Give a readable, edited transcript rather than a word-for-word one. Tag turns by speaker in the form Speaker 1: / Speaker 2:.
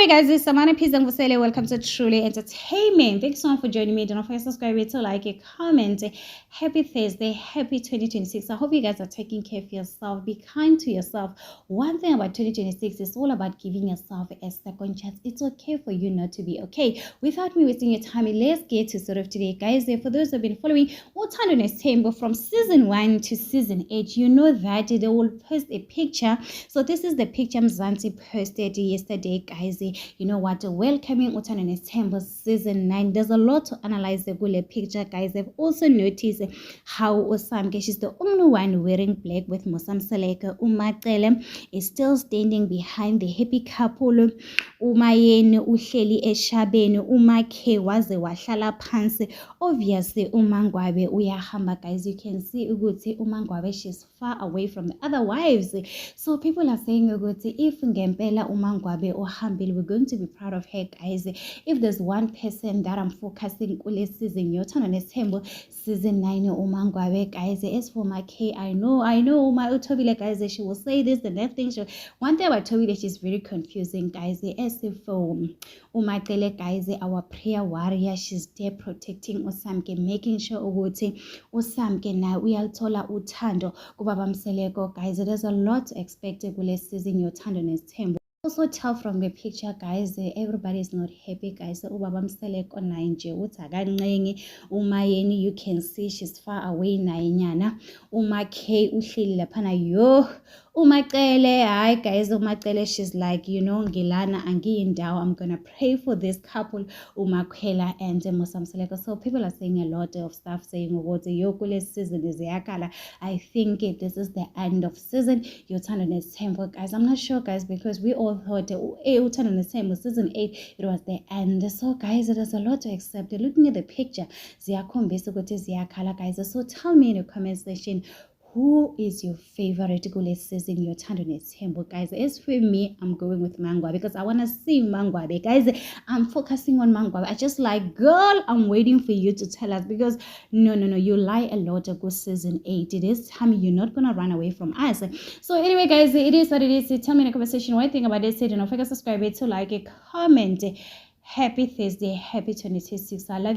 Speaker 1: Anyway, guys, this is Samana Peace and Vasile. Welcome to Truly Entertainment. Thanks so much for joining me. Don't forget to subscribe, to like it, comment. Happy Thursday, happy 2026. I hope you guys are taking care of yourself. Be kind to yourself. One thing about 2026 is all about giving yourself a second chance. It's okay for you not to be okay. Without me wasting your time, let's get to sort of today, guys. For those who have been following Uthando's Tembo from season 1 to season 8, you know that they will post a picture. So this is the picture Mzansi posted yesterday, guys. You know what? Welcoming Uthando's Tembo season 9. There's a lot to analyze the picture, guys. I've also noticed how Osamke, she's the only one wearing black with Mosam Seleka. Umacele is still standing behind the happy couple. Umayeni uhleli eshabeni, umakhe waze wahlala phansi. Obviously umangwabe uyahamba, guys. You can see ukuthi umangwabe, she's far away from the other wives. So people are saying ukuthi if ngempela umangwabe ohambile, we're going to be proud of her, guys. If there's one person that I'm focusing kule season yoThando's Tembo season 9 umangwabe, guys. As for my K, I know my Utobile, guys, she will say this, the next thing. One thing about Tobile, she's very confusing, guys. As if Umatele, guys, our prayer warrior, she's there protecting Osamke, making sure ukuthi Osamke na uyaluthola uthando kubaba Mseleko, guys. There's a lot expected kule season yoThando's Tembo. Also tell from the picture, guys, everybody is not happy, guys. Ubaba Mseleko naye nje uthakancengi. Umayeni, you can see she's far away naye nyana. Umakhe uhleli laphana, yo Umacele, hi guys. Umacele, she's like, you know, ngilana angiyindawo. I'm gonna pray for this couple, Umakhela and Mosam Seleko. So people are saying a lot of stuff, saying what the Yokule season is yakala. I think this is the end of season yoThando's Tembo, guys. I'm not sure, guys, because we all thought yoThando's Tembo season 8 it was the end. So guys, there's a lot to accept. Looking at the picture, ziyakhombisa ukuthi ziyakhala, guys. So tell me in the comment section, who is your favorite kule season yoThando's Tembo, guys? As for me, I'm going with Mangwabe because I want to see Mangwabe, guys. I'm focusing on Mangwabe. I just like, girl, I'm waiting for you to tell us, because no, you lie a lot of season 8. This time you're not gonna run away from us. So anyway, guys, it is what it is. Tell me in the comment section what you think about this. Don't forget to subscribe, to like, comment. Happy Thursday, happy 2026. I love you.